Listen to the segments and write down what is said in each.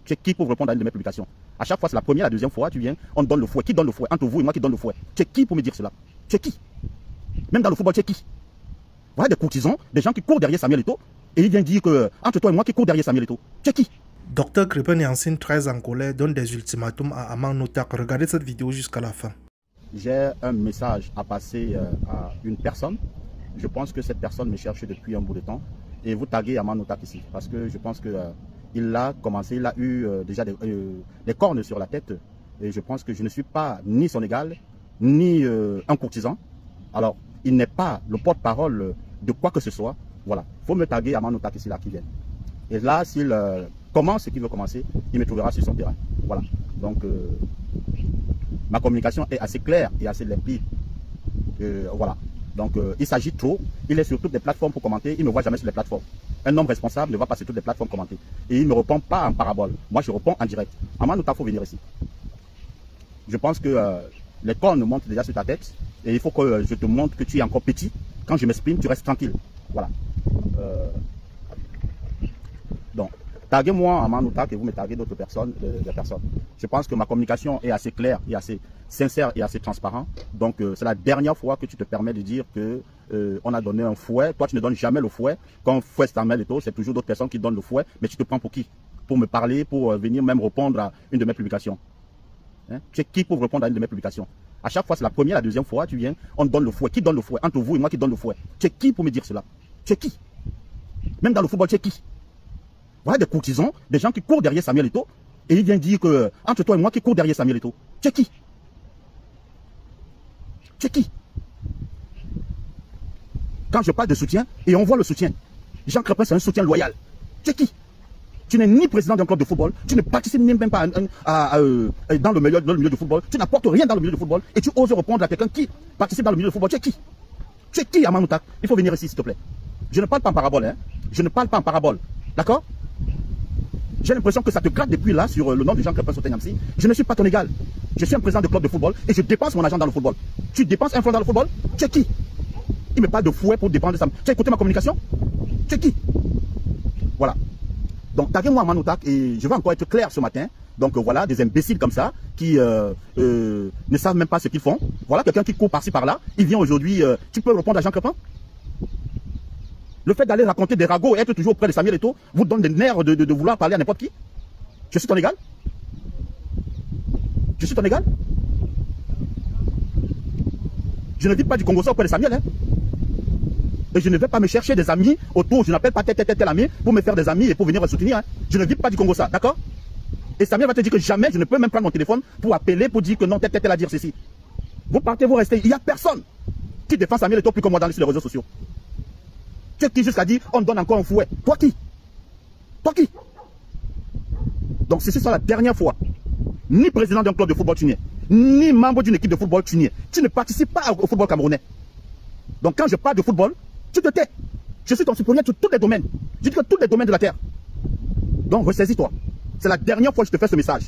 Tu es qui pour répondre à une de mes publications? À chaque fois, c'est la première, la deuxième fois, tu viens, on donne le fouet. Qui donne le fouet? Entre vous et moi qui donne le fouet. Tu es qui pour me dire cela? Tu es qui? Même dans le football, tu es qui? Voilà des courtisans, des gens qui courent derrière Samuel Eto'o, et il vient dire que, entre toi et moi qui cours derrière Samuel Eto'o. Tu es qui? Dr Crépin Yancine, très en colère, donne des ultimatums à Aman Notak. Regardez cette vidéo jusqu'à la fin. J'ai un message à passer à une personne. Je pense que cette personne me cherche depuis un bout de temps. Et vous taguez Aman Notak ici, parce que je pense que il a commencé, il a eu déjà des cornes sur la tête. Et je pense que je ne suis pas ni son égal, ni un courtisan. Alors, il n'est pas le porte-parole de quoi que ce soit. Voilà, il faut me taguer Aman Notak ici, là, qui vient. Et là, s'il commence ce qu'il veut commencer, il me trouvera sur son terrain. Voilà. Donc, ma communication est assez claire et assez limpide. Voilà. Donc, il s'agit trop. Il est sur toutes les plateformes pour commenter. Il ne me voit jamais sur les plateformes. Un homme responsable ne va pas sur toutes les plateformes commenter. Et il ne me répond pas en parabole. Moi, je réponds en direct. Aman Notak, il faut venir ici. Je pense que les cornes montent déjà sur ta tête. Et il faut que je te montre que tu es encore petit. Quand je m'exprime, tu restes tranquille. Voilà. Donc, taguez-moi Aman Notak et vous me taguez d'autres personnes, Je pense que ma communication est assez claire et assez sincère et assez transparente. Donc, c'est la dernière fois que tu te permets de dire que on a donné un fouet. Toi, tu ne donnes jamais le fouet. Quand fouet Samuel Eto'o, c'est toujours d'autres personnes qui donnent le fouet. Mais tu te prends pour qui? Pour me parler, pour venir même répondre à une de mes publications. Hein? Tu es qui pour répondre à une de mes publications? À chaque fois, c'est la première, la deuxième fois, tu viens, on donne le fouet. Qui donne le fouet? Entre vous et moi qui donne le fouet. Tu es qui pour me dire cela? Tu es qui? Même dans le football, tu es qui? Voilà des courtisans, des gens qui courent derrière Samuel Eto'o, et il vient dire que, entre toi et moi qui cours derrière Samuel Eto'o. Tu es qui? Tu es qui? Quand je parle de soutien, et on voit le soutien, Jean Crépin, c'est un soutien loyal. Tu es qui? Tu n'es ni président d'un club de football, tu ne participes même pas dans le milieu du football, tu n'apportes rien dans le milieu du football, et tu oses répondre à quelqu'un qui participe dans le milieu du football. Tu es qui? Tu es qui, Aman Notak? Il faut venir ici, s'il te plaît. Je ne parle pas en parabole, hein. Je ne parle pas en parabole. D'accord? J'ai l'impression que ça te gratte depuis là sur le nom de Jean Crépin Yancine. Je ne suis pas ton égal. Je suis un président de club de football et je dépense mon argent dans le football. Tu dépenses un franc dans le football? Tu es qui? Il me parle de fouet pour dépenser ça. Tu as écouté ma communication? Tu es qui? Voilà. Donc, taguez-moi Aman Notak et je vais encore être clair ce matin. Donc voilà, des imbéciles comme ça qui ne savent même pas ce qu'ils font. Voilà, quelqu'un qui court par-ci par-là. Il vient aujourd'hui. Tu peux répondre à Jean Crépin? Le fait d'aller raconter des ragots et être toujours auprès de Samuel Eto'o vous donne des nerfs de vouloir parler à n'importe qui. Je suis ton égal? Je suis ton égal? Je ne vis pas du Congo auprès de Samuel. Hein? Et je ne vais pas me chercher des amis autour. Je n'appelle pas tel ami pour me faire des amis et pour venir me soutenir. Hein? Je ne vis pas du Congo, d'accord? Et Samuel va te dire que jamais je ne peux même prendre mon téléphone pour appeler, pour dire que non, tel a dire ceci. Vous partez, vous restez. Il n'y a personne qui défend Samuel Eto'o plus que moi sur les réseaux sociaux. Tu es qui jusqu'à dire on donne encore un fouet? Toi qui? Toi qui? Donc ceci sera la dernière fois. Ni président d'un club de football tu n'es, ni membre d'une équipe de football tu n'es. Tu ne participes pas au football camerounais. Donc quand je parle de football, tu te tais. Je suis ton supérieur sur tous les domaines. Je dis que tous les domaines de la terre. Donc ressaisis-toi. C'est la dernière fois que je te fais ce message.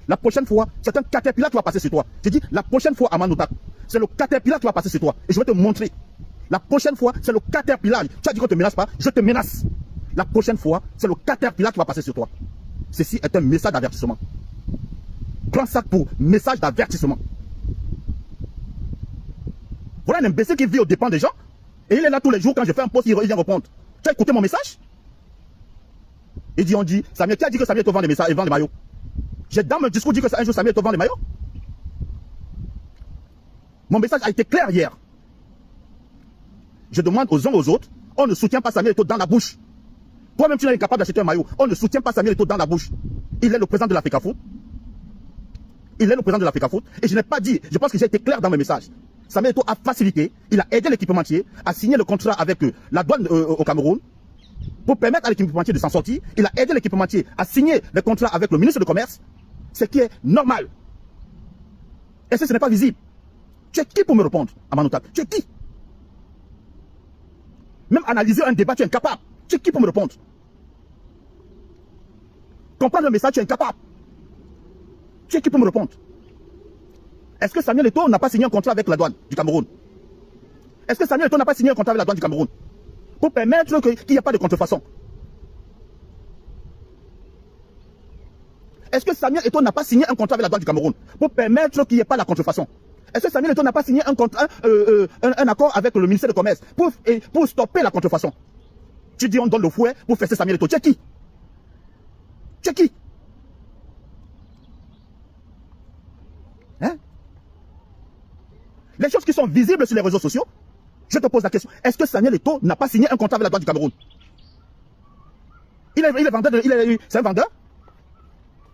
La prochaine fois, c'est un caterpillar qui va passer sur toi. Je dis la prochaine fois, Aman Notak, c'est le caterpillar qui va passer sur toi. Et je vais te montrer. La prochaine fois, c'est le caterpillar. Tu as dit qu'on ne te menace pas, je te menace. La prochaine fois, c'est le caterpillar qui va passer sur toi. Ceci est un message d'avertissement. Prends ça pour message d'avertissement. Voilà un imbécile qui vit aux dépens des gens. Et il est là tous les jours quand je fais un post, il vient répondre. Tu as écouté mon message? On dit, Samuel, qui a dit que Samuel te vend des messages et vend des maillots? J'ai dans mon discours dit que un jour Samuel te vend des maillots? Mon message a été clair hier. Je demande aux uns aux autres, on ne soutient pas Samuel Eto'o dans la bouche. Toi-même, tu n'es incapable d'acheter un maillot. On ne soutient pas Samuel Eto'o dans la bouche. Il est le président de l'Africa Foot. Il est le président de l'Africa Foot. Et je n'ai pas dit, je pense que j'ai été clair dans mes messages. Samuel Eto'o a facilité, il a aidé l'équipementier à signer le contrat avec la douane au Cameroun pour permettre à l'équipementier de s'en sortir. Il a aidé l'équipementier à signer le contrat avec le ministre du Commerce. Ce qui est normal. Et ce n'est pas visible. Tu es qui pour me répondre, Aman Notak? Tu es qui? Même analyser un débat, tu es incapable. Tu es qui pour me répondre? Comprendre le message, tu es incapable. Tu es qui pour me répondre? Est-ce que Samuel Eto'o n'a pas signé un contrat avec la douane du Cameroun? Est-ce que Samuel Eto'o n'a pas signé un contrat avec la douane du Cameroun pour permettre qu'il n'y ait pas de contrefaçon? Est-ce que Samuel Eto'o n'a pas signé un contrat avec la douane du Cameroun pour permettre qu'il n'y ait pas la contrefaçon? Est-ce que Samuel Eto'o n'a pas signé un accord avec le ministère du Commerce pour stopper la contrefaçon? Tu dis on donne le fouet pour fesser Samuel Eto'o. Tu es qui? Tu es qui? Hein? Les choses qui sont visibles sur les réseaux sociaux, je te pose la question. Est-ce que Samuel Eto'o n'a pas signé un contrat avec la douane du Cameroun? Il est vendeur, c'est un vendeur?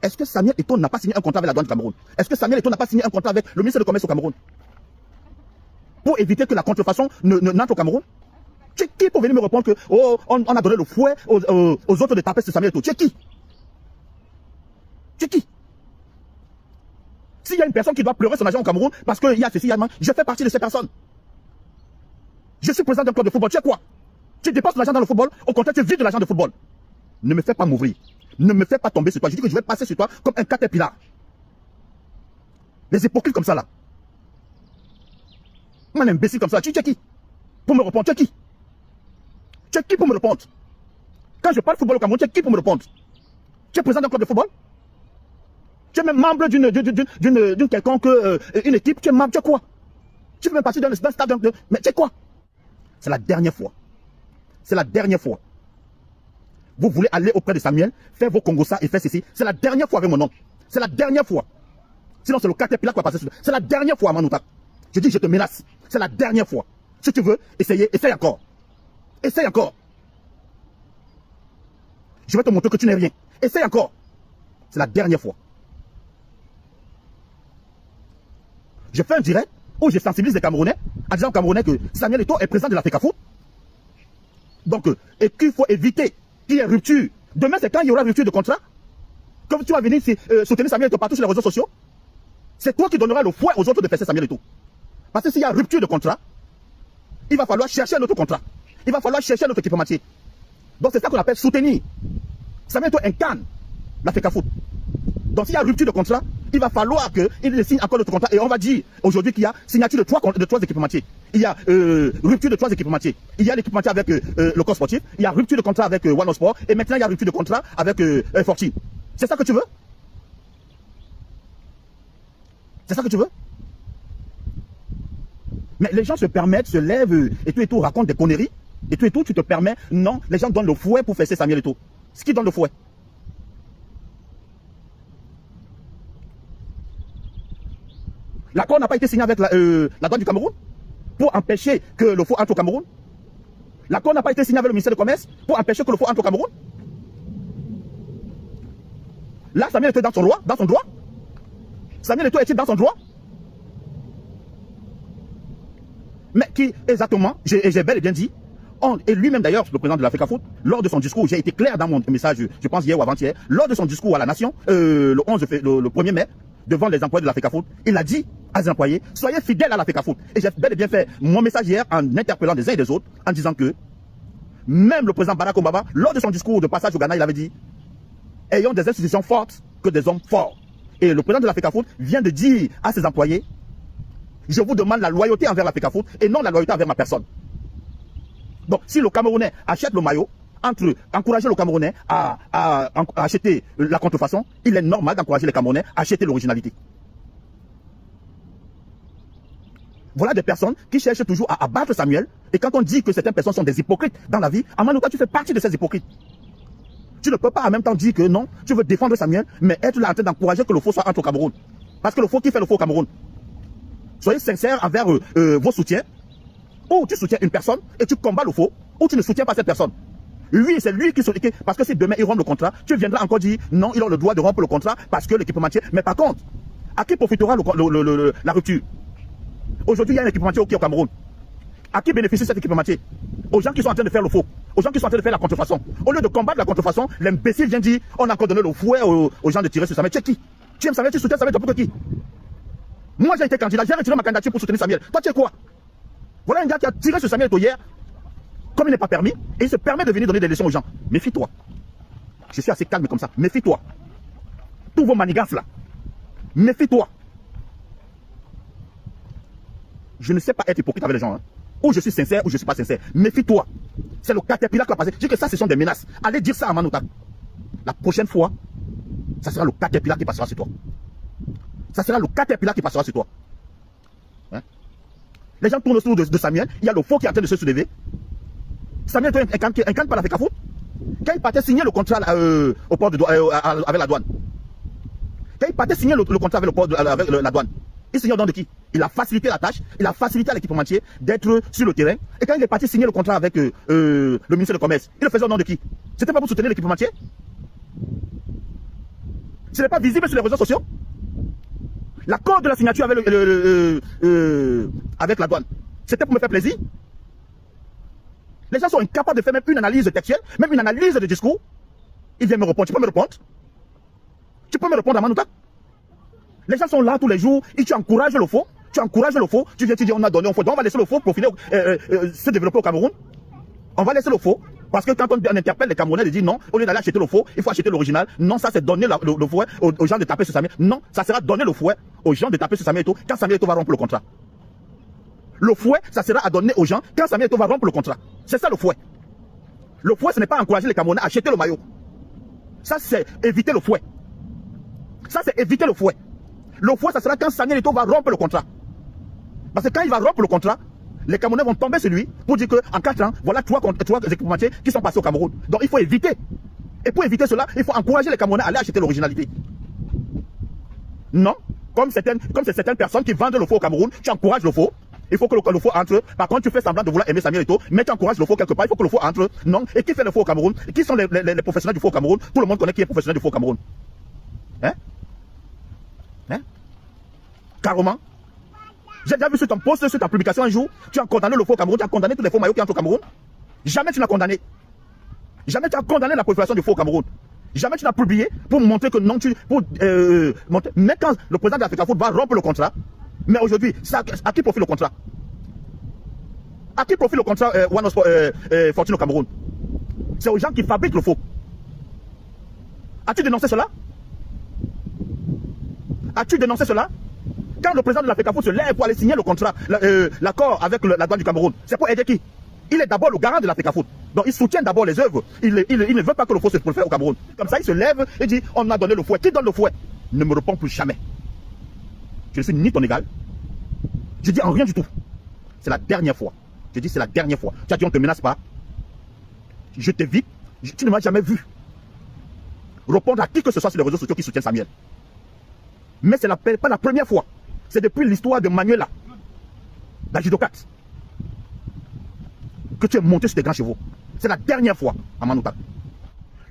Est-ce que Samuel Eto'o n'a pas signé un contrat avec la douane du Cameroun? Est-ce que Samuel Eto'o n'a pas signé un contrat avec le ministère du Commerce au Cameroun? Pour éviter que la contrefaçon n'entre au Cameroun? Tu es qui pour venir me répondre que on a donné le fouet aux autres de taper sur Samuel Eto'o? Tu es qui? Tu es qui? S'il y a une personne qui doit pleurer son argent au Cameroun parce qu'il y a ceci, il y a ça, je fais partie de ces personnes. Je suis président d'un club de football. Tu es quoi? Tu dépenses l'argent dans le football, au contraire, tu vides de l'argent de football. Ne me fais pas m'ouvrir. Ne me fais pas tomber sur toi. Je dis que je vais passer sur toi comme un caterpillar. Les hypocrites comme ça là. Un imbécile comme ça. Tu es qui? Pour me répondre, tu es qui? Tu es qui pour me répondre? Quand je parle football au Cameroun, tu es qui pour me répondre? Tu es président d'un club de football? Tu es même membre d'une quelconque une équipe? Tu es membre, tu es quoi? Tu fais même partie d'un stade mais tu es quoi? C'est la dernière fois. C'est la dernière fois. Vous voulez aller auprès de Samuel, faire vos Congosa et faire ceci. C'est la dernière fois avec mon nom. C'est la dernière fois. Sinon, c'est le caterpillar qui va passer sur. C'est la dernière fois, Manouta. Je dis, je te menace. C'est la dernière fois. Si tu veux, essaye encore. Essaye encore. Je vais te montrer que tu n'es rien. Essaye encore. C'est la dernière fois. Je fais un direct où je sensibilise les Camerounais en disant aux Camerounais que Samuel Eto'o est président de la FECAFOOT. Donc, et qu'il faut éviter qu'il y ait rupture. Demain, c'est quand il y aura rupture de contrat que tu vas venir soutenir Samuel Eto'o partout sur les réseaux sociaux. C'est toi qui donneras le fouet aux autres de fesser Samuel Eto'o. Parce que s'il y a rupture de contrat, il va falloir chercher un autre contrat. Il va falloir chercher un autre équipementier. Donc c'est ça qu'on appelle soutenir. Samuel Eto'o incarne la FECAFOOT. Donc s'il y a rupture de contrat, il va falloir qu'il signe encore d'autres contrats. Et on va dire aujourd'hui qu'il y a signature de trois équipementiers. Il y a rupture de 3 équipementiers. Il y a l'équipementier avec le corps sportif. Il y a rupture de contrat avec One Sport. Et maintenant il y a rupture de contrat avec Fortune. C'est ça que tu veux? C'est ça que tu veux? Mais les gens se permettent, se lèvent et tout, racontent des conneries. Et tout, tu te permets. Non, les gens donnent le fouet pour fesser Samuel Eto'o. Ce qui donne le fouet. L'accord n'a pas été signé avec la douane du Cameroun pour empêcher que le faux entre au Cameroun. L'accord n'a pas été signé avec le ministère du Commerce pour empêcher que le faux entre au Cameroun. Là, Samuel Eto'o est dans son droit. Samuel Eto'o est-il dans son droit? Mais qui exactement, j'ai bel et bien dit, et lui-même d'ailleurs, le président de la FECAFOOT, lors de son discours, j'ai été clair dans mon message, je pense hier ou avant-hier, lors de son discours à la nation, le 1er mai, devant les employés de la FECAFOOT, il a dit à ses employés, soyez fidèles à la FECAFOOT. Et j'ai bel et bien fait mon message hier en interpellant les uns et les autres, en disant que même le président Barack Obama, lors de son discours de passage au Ghana, il avait dit, ayons des institutions fortes que des hommes forts. Et le président de la FECAFOOT vient de dire à ses employés, je vous demande la loyauté envers la FECAFOOT et non la loyauté envers ma personne. Donc si le Camerounais achète le maillot, entre encourager le Camerounais à acheter la contrefaçon, il est normal d'encourager les Camerounais à acheter l'originalité. Voilà des personnes qui cherchent toujours à abattre Samuel. Et quand on dit que certaines personnes sont des hypocrites dans la vie, Amanouka, tu fais partie de ces hypocrites. Tu ne peux pas en même temps dire que non, tu veux défendre Samuel, mais être là en train d'encourager que le faux soit entre au Cameroun. Parce que le faux, qui fait le faux au Cameroun? Soyez sincères envers vos soutiens. Ou tu soutiens une personne et tu combats le faux, ou tu ne soutiens pas cette personne. Oui, c'est lui qui soutient. Parce que si demain il rompt le contrat, tu viendras encore dire non, il a le droit de rompre le contrat parce que l'équipementier. Mais par contre, à qui profitera la rupture? Aujourd'hui, il y a un équipementier qui est au Cameroun. À qui bénéficie cet équipementier? Aux gens qui sont en train de faire le faux, aux gens qui sont en train de faire la contrefaçon. Au lieu de combattre la contrefaçon, l'imbécile vient dire on a encore donné le fouet aux gens de tirer sur Samuel. Tu es qui? Tu aimes Samuel, tu soutiens Samuel, tu es pour qui? Moi j'ai été candidat, j'ai retiré ma candidature pour soutenir Samuel. Toi tu es quoi? Voilà un gars qui a tiré sur Samuel Eto'o hier, comme il n'est pas permis, et il se permet de venir donner des leçons aux gens. Méfie-toi. Je suis assez calme comme ça. Méfie-toi. Tous vos manigances là. Méfie-toi. Je ne sais pas être hypocrite avec les gens. Hein. Ou je suis sincère ou je ne suis pas sincère. Méfie-toi. C'est le caterpillar qui va passer. Je dis que ça, ce sont des menaces. Allez dire ça à Manouta. La prochaine fois, ça sera le caterpillar qui passera sur toi. Ça sera le caterpillar qui passera sur toi. Hein? Les gens tournent autour de Samuel. Il y a le faux qui est en train de se soulever. Samuel incarne pas la FECAFOOT. Quand il partait signer le contrat au port de avec la douane. Quand il partait signer le contrat avec, avec la douane, il signait au nom de qui? Il a facilité la tâche, il a facilité à l'équipementier d'être sur le terrain. Et quand il est parti signer le contrat avec le ministère du Commerce, il le faisait au nom de qui? C'était pas pour soutenir l'équipementier? Ce n'est pas visible sur les réseaux sociaux? L'accord de la signature avec la douane, c'était pour me faire plaisir? Les gens sont incapables de faire même une analyse textuelle, même une analyse de discours. Ils viennent me répondre. Tu peux me répondre? Tu peux me répondre à Manoutak? Les gens sont là tous les jours et tu encourages le faux. Tu encourages le faux. Tu viens te dire on a donné, on va laisser le faux pour finir se développer au Cameroun. On va laisser le faux. Parce que quand on interpelle les Camerounais, ils disent non, au lieu d'aller acheter le faux, il faut acheter l'original. Non, ça c'est donner le fouet aux gens de taper sur Samuel. Non, ça sera donner le fouet aux gens de taper sur Samuel Eto'o quand Samuel Eto'o va rompre le contrat. Le fouet, ça sera à donner aux gens quand Samuel Eto'o va rompre le contrat. C'est ça le fouet. Le fouet, ce n'est pas encourager les Camerounais à acheter le maillot. Ça, c'est éviter le fouet. Ça, c'est éviter le fouet. Le fouet, ça sera quand Samuel Eto'o va rompre le contrat. Parce que quand il va rompre le contrat, les Camerounais vont tomber sur lui pour dire qu'en 4 ans, voilà trois équipementiers qui sont passés au Cameroun. Donc il faut éviter. Et pour éviter cela, il faut encourager les Camerounais à aller acheter l'originalité. Non, comme c'est certaines personnes qui vendent le faux au Cameroun, tu encourages le faux. Il faut que le faux entre. Par contre, tu fais semblant de vouloir aimer Samuel Eto'o, mais tu encourages le faux quelque part. Il faut que le faux entre. Non. Et qui fait le faux au Cameroun? Qui sont les professionnels du faux au Cameroun? Tout le monde connaît qui est professionnel du faux au Cameroun. Hein? Hein? Carrément. J'ai déjà vu sur ton post, sur ta publication un jour, tu as condamné le faux au Cameroun, tu as condamné tous les faux maillots qui entrent au Cameroun. Jamais tu n'as condamné. Jamais tu as condamné la prolifération du faux au Cameroun. Jamais tu n'as publié pour montrer que non, montrer. Mais quand le président de la FECAFOOT va rompre le contrat, mais aujourd'hui, à qui profite le contrat? À qui profite le contrat Fortune au Cameroun? C'est aux gens qui fabriquent le faux. As-tu dénoncé cela? As-tu dénoncé cela? Quand le président de la FECAFOOT se lève pour aller signer le contrat, l'accord avec la douane du Cameroun, c'est pour aider qui? Il est d'abord le garant de la FECAFOOT. Donc il soutient d'abord les œuvres. Il ne veut pas que le faux se prolifère au Cameroun. Comme ça, il se lève et dit on a donné le fouet. Qui donne le fouet? Ne me réponds plus jamais. Je ne suis ni ton égal. Je dis en rien du tout. C'est la dernière fois. Je dis c'est la dernière fois. Tu as dit on ne te menace pas. Je t'évite. Tu ne m'as jamais vu répondre à qui que ce soit sur les réseaux sociaux qui soutiennent Samuel. Mais ce n'est pas la première fois. C'est depuis l'histoire de Manuela, la judocate, que tu es monté sur tes grands chevaux. C'est la dernière fois à Manoutak.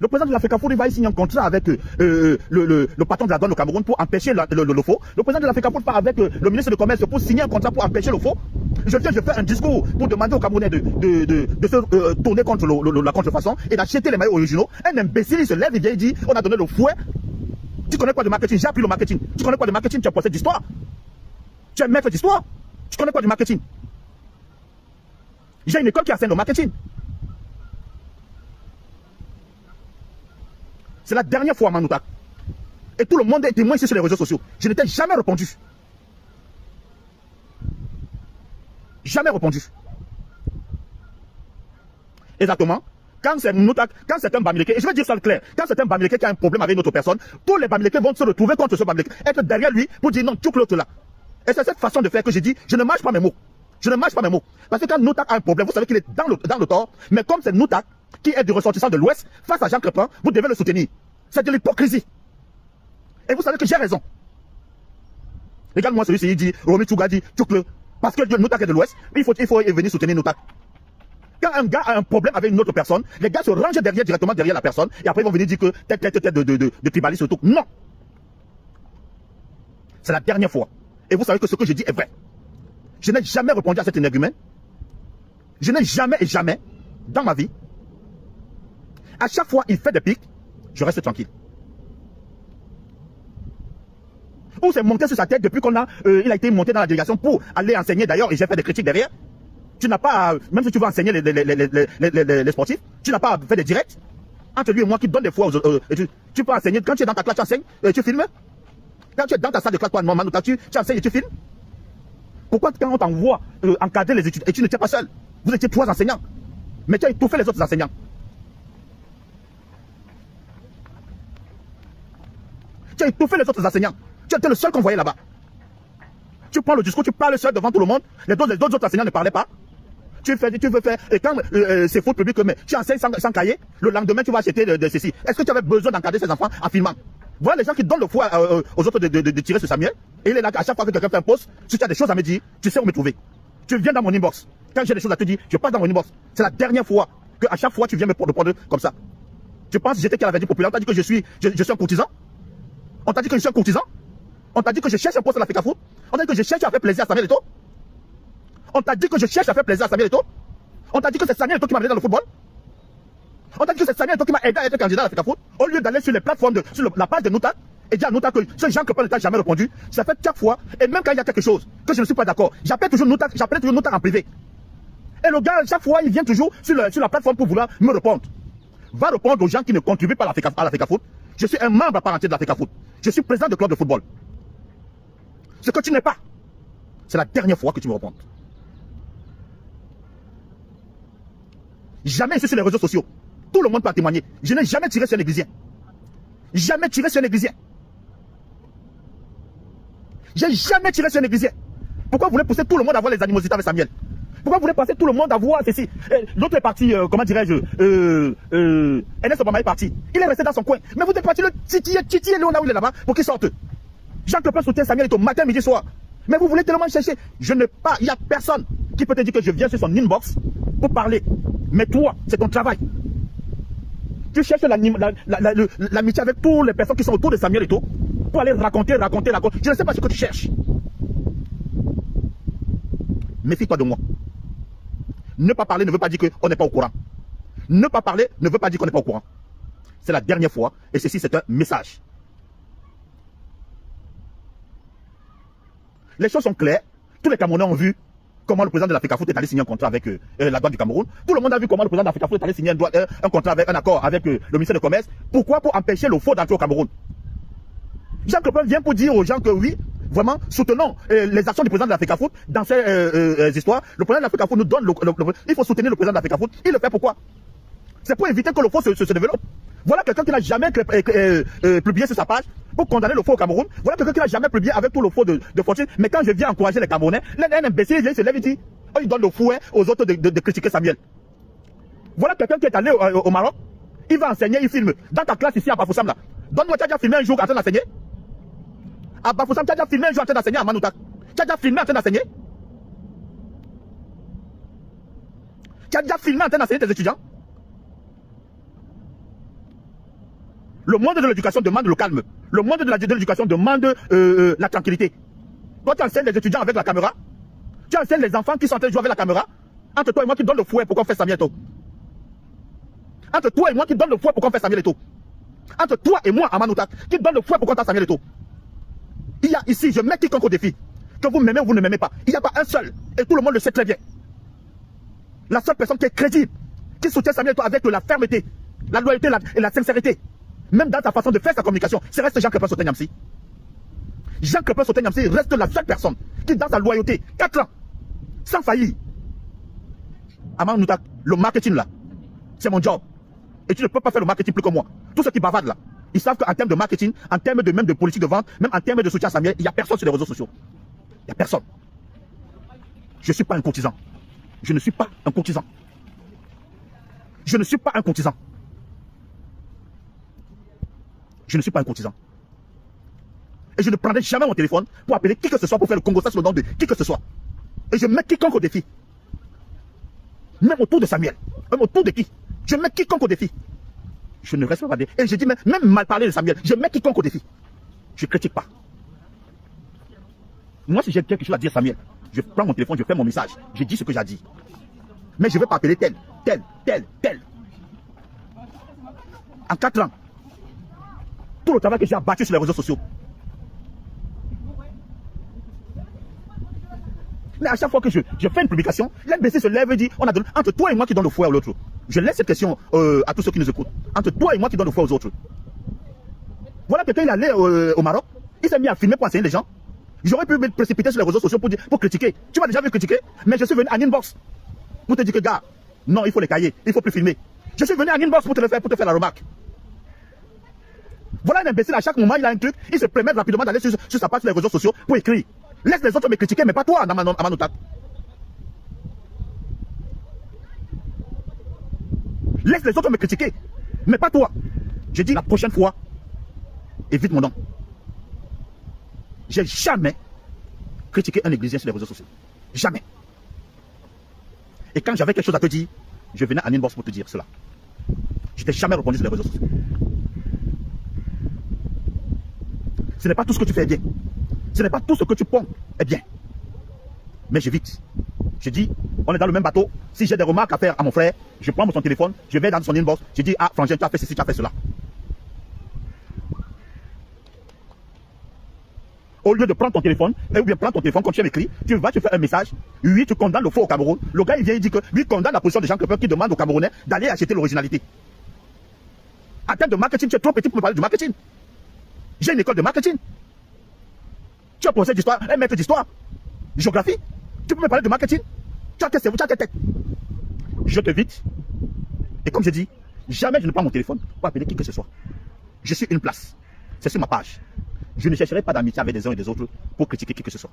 Le président de la FECAFOOT va signer un contrat avec le patron de la douane au Cameroun pour empêcher le faux. Le président de la FECAFOOT part avec le ministre du Commerce pour signer un contrat pour empêcher le faux. Je fais un discours pour demander aux Camerounais de se tourner contre la contrefaçon et d'acheter les maillots originaux. Un imbécile, il se lève, il vient, il dit on a donné le fouet. Tu connais quoi de marketing? J'ai appris le marketing. Tu connais quoi de marketing? Tu es professeur d'histoire. Tu es maître d'histoire. Tu connais quoi du marketing? J'ai une école qui enseigne le marketing. C'est la dernière fois, Manoutak. Et tout le monde est témoin ici sur les réseaux sociaux. Je n'étais jamais répondu. Jamais répondu. Exactement. Quand c'est un Bamileke, et je vais dire ça clair, quand c'est un Bamileke qui a un problème avec une autre personne, tous les Bamileke vont se retrouver contre ce Bamileke, être derrière lui pour dire non, tu l'autre là. Et c'est cette façon de faire que j'ai dit, je ne mâche pas mes mots. Je ne mâche pas mes mots. Parce que quand Noutak a un problème, vous savez qu'il est dans le tort, mais comme c'est Noutak qui est du ressortissant de l'Ouest, face à Jean Crépin, vous devez le soutenir. C'est de l'hypocrisie. Et vous savez que j'ai raison. Regarde-moi celui-ci, il dit, Romy Tchouga dit, Tchoukle, parce que Noutak est de l'Ouest, il faut venir soutenir Noutak. Quand un gars a un problème avec une autre personne, les gars se rangent directement derrière la personne, et après ils vont venir dire que tête de tribaliste surtout. Non. C'est la dernière fois. Et vous savez que ce que je dis est vrai. Je n'ai jamais répondu à cet énergumène. Je n'ai jamais et jamais, dans ma vie, à chaque fois il fait des pics, je reste tranquille. Ou c'est monté sur sa tête depuis il a été monté dans la délégation pour aller enseigner d'ailleurs, et j'ai fait des critiques derrière. Tu n'as pas, même si tu veux enseigner les sportifs, tu n'as pas fait des directs entre lui et moi qui donne des fois tu peux enseigner. Quand tu es dans ta classe, tu enseignes, tu filmes. Quand tu es dans ta salle de classe, toi, tu enseignes et tu filmes. Pourquoi quand on t'envoie encadrer les études et tu n'étais pas seul? Vous étiez 3 enseignants. Mais tu as étouffé les autres enseignants. Tu as étouffé les autres enseignants. Tu étais le seul qu'on voyait là-bas. Tu prends le discours, tu parles seul devant tout le monde. Les autres enseignants ne parlaient pas. Tu veux faire, et quand c'est faute publique, mais tu enseignes sans cahier, le lendemain tu vas acheter de ceci. Est-ce que tu avais besoin d'encadrer ces enfants en filmant? Voilà les gens qui donnent le foi aux autres de tirer sur Samuel. Et il est là, à chaque fois que quelqu'un fait un post, si tu as des choses à me dire, tu sais où me trouver. Tu viens dans mon inbox. Quand j'ai des choses à te dire, je passe dans mon inbox. C'est la dernière fois que à chaque fois tu viens me prendre comme ça. Tu penses que j'étais qui avait dit populaire? On t'a dit que je suis un courtisan? On t'a dit que je suis un courtisan? On t'a dit que je cherche un poste à la FECAFOOT? On t'a dit que je cherche à faire plaisir à Samuel Eto'o? On t'a dit que je cherche à faire plaisir à Samuel Eto'o? On t'a dit que c'est Samuel Eto'o qui m'a amené dans le football? On t'a dit que c'est Samuel Eto'o qui m'a aidé à être candidat à la FECAFOOT? Au lieu d'aller sur les plateformes, sur la page de Nouta, et dire à Nouta que ce Jean Clopin ne t'a jamais répondu, ça fait chaque fois, et même quand il y a quelque chose que je ne suis pas d'accord, j'appelle toujours Nouta en privé. Et le gars, chaque fois, il vient toujours sur la plateforme pour vouloir me répondre. Va répondre aux gens qui ne contribuent pas à la FECAFOOT. Je suis un membre à part entière de la FECAFOOT. Je suis président de club de football. Ce que tu n'es pas, c'est la dernière fois que tu me réponds. Jamais ici sur les réseaux sociaux. Tout le monde peut en témoigner. Je n'ai jamais tiré sur un églysien. Jamais tiré sur un églysien. J'ai jamais tiré sur un églysien. Pourquoi vous voulez pousser tout le monde à avoir les animosités avec Samuel? Pourquoi vous voulez passer tout le monde à voir ceci? L'autre est parti, comment dirais-je, Ernest Obama est parti. Il est resté dans son coin. Mais vous êtes parti le titiller Léona où il est là-bas pour qu'il sorte. Jean Clopin soutient Samuel Eto'o matin, midi, soir. Mais vous voulez tellement chercher. Je n'ai pas, il n'y a personne qui peut te dire que je viens sur son inbox pour parler. Mais toi, c'est ton travail. Tu cherches l'amitié avec toutes les personnes qui sont autour de Samuel Eto'o pour aller raconter. Je ne sais pas ce que tu cherches. Méfie-toi de moi. Ne pas parler ne veut pas dire qu'on n'est pas au courant. Ne pas parler ne veut pas dire qu'on n'est pas au courant. C'est la dernière fois et ceci c'est un message. Les choses sont claires. Tous les Camerounais ont vu comment le président de la FECAFOOT est allé signer un contrat avec la douane du Cameroun. Tout le monde a vu comment le président de la FECAFOOT est allé signer un contrat un accord avec le ministère du Commerce. Pourquoi? Pour empêcher le faux d'entrer au Cameroun. Jean Clopin vient pour dire aux gens que oui, vraiment, soutenons les actions du président de la FECAFOOT dans ces histoires. Le président de la FECAFOOT nous donne il faut soutenir le président de la FECAFOOT. Il le fait pourquoi? C'est pour éviter que le faux se développe. Voilà quelqu'un qui n'a jamais publié sur sa page pour condamner le faux au Cameroun. Voilà quelqu'un qui n'a jamais publié avec tout le faux de Fortune. Mais quand je viens encourager les Camerounais, un imbécile, il se lève et dit, oh, il donne le fouet aux autres de critiquer Samuel. Voilà quelqu'un qui est allé au Maroc, il va enseigner, il filme. Dans ta classe ici à Bafoussam là, donne-moi, tu as déjà filmé un jour en train d'enseigner? À Bafoussam, tu as déjà filmé un jour en train d'enseigner à Manoutak? Tu as déjà filmé en train d'enseigner? Tu as déjà filmé en train d'enseigner tes étudiants? Le monde de l'éducation demande le calme. Le monde de l'éducation demande la tranquillité. Toi, tu enseignes les étudiants avec la caméra. Tu enseignes les enfants qui sont en train de jouer avec la caméra. Entre toi et moi qui donne le fouet pour qu'on fasse Samuel Eto'o. Entre toi et moi qui donne le fouet pour qu'on fasse Samuel Eto'o. Entre toi et moi, Amanoutak, qui donne le fouet pour qu'on fasse Samuel Eto'o. Il y a ici, je mets quiconque au défi. Que vous m'aimez ou vous ne m'aimez pas. Il n'y a pas un seul. Et tout le monde le sait très bien. La seule personne qui est crédible, qui soutient Samuel Eto'o avec la fermeté, la loyauté et la sincérité. Même dans ta façon de faire sa communication, c'est reste Jean Clopin Sotin Niamsi. Jean Clopin Sotin Niamsi reste la seule personne qui, dans sa loyauté, 4 ans, sans faillir. Aman Noutak, le marketing là, c'est mon job. Et tu ne peux pas faire le marketing plus que moi. Tous ceux qui bavardent là, ils savent qu'en termes de marketing, en termes de même de politique de vente, même en termes de soutien à Samuel, il n'y a personne sur les réseaux sociaux. Il n'y a personne. Je ne suis pas un courtisan. Je ne suis pas un courtisan. Je ne suis pas un courtisan. Je ne suis pas un courtisan. Et je ne prendrai jamais mon téléphone pour appeler qui que ce soit pour faire le Congo sur le nom de qui que ce soit. Et je mets quiconque au défi. Même autour de Samuel. Même autour de qui? Je mets quiconque au défi. Je ne reste pas des... Et je dis même mal parler de Samuel. Je mets quiconque au défi. Je ne critique pas. Moi, si j'ai quelque chose à dire Samuel, je prends mon téléphone, je fais mon message. Je dis ce que j'ai dit. Mais je ne vais pas appeler tel. En 4 ans, tout le travail que j'ai abattu sur les réseaux sociaux. Mais à chaque fois que je fais une publication, l'imbécile se lève et dit, on a donné, entre toi et moi qui donne le fouet à l'autre. Je laisse cette question à tous ceux qui nous écoutent. Entre toi et moi qui donne le fouet aux autres. Voilà quelqu'un, il allait au Maroc, il s'est mis à filmer pour enseigner les gens. J'aurais pu me précipiter sur les réseaux sociaux pour critiquer. Tu m'as déjà vu critiquer, mais je suis venu en inbox pour te dire que gars, non, il faut les cahiers, il faut plus filmer. Je suis venu en inbox pour te faire la remarque. Voilà un imbécile, à chaque moment, il a un truc, il se permet rapidement d'aller sur sa page sur les réseaux sociaux pour écrire. Laisse les autres me critiquer, mais pas toi, Amanotak. Laisse les autres me critiquer, mais pas toi. J'ai dit la prochaine fois, évite mon nom. J'ai jamais critiqué un églisien sur les réseaux sociaux. Jamais. Et quand j'avais quelque chose à te dire, je venais en inbox pour te dire cela. Je t'ai jamais répondu sur les réseaux sociaux. Ce n'est pas tout ce que tu fais bien. Ce n'est pas tout ce que tu ponds est bien. Mais j'évite. Je dis, on est dans le même bateau. Si j'ai des remarques à faire à mon frère, je prends son téléphone, je vais dans son inbox, je dis, ah, Frangin, tu as fait ceci, tu as fait cela. Au lieu de prendre ton téléphone, ou bien prendre ton téléphone quand tu m'écris, tu vas te faire un message. Oui, tu condamnes le faux au Cameroun. Le gars, il vient, il dit que lui condamne la position de Jean Kepler qui demande aux Camerounais d'aller acheter l'originalité. En termes de marketing, tu es trop petit pour me parler du marketing. J'ai une école de marketing. Tu as un professeur d'histoire, un maître d'histoire, géographie. Tu peux me parler de marketing. Tu as quel cerveau, tu as quelle tête. Je te vite. Et comme je dis, jamais je ne prends mon téléphone pour appeler qui que ce soit. Je suis une place. C'est sur ma page. Je ne chercherai pas d'amitié avec des uns et des autres pour critiquer qui que ce soit.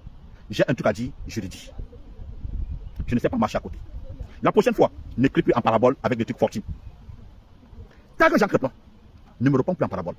J'ai un truc à dire, je le dis. Je ne sais pas marcher à côté. La prochaine fois, n'écris plus en parabole avec des trucs fortune. Tant que Jean Crépin ne me répond plus en parabole.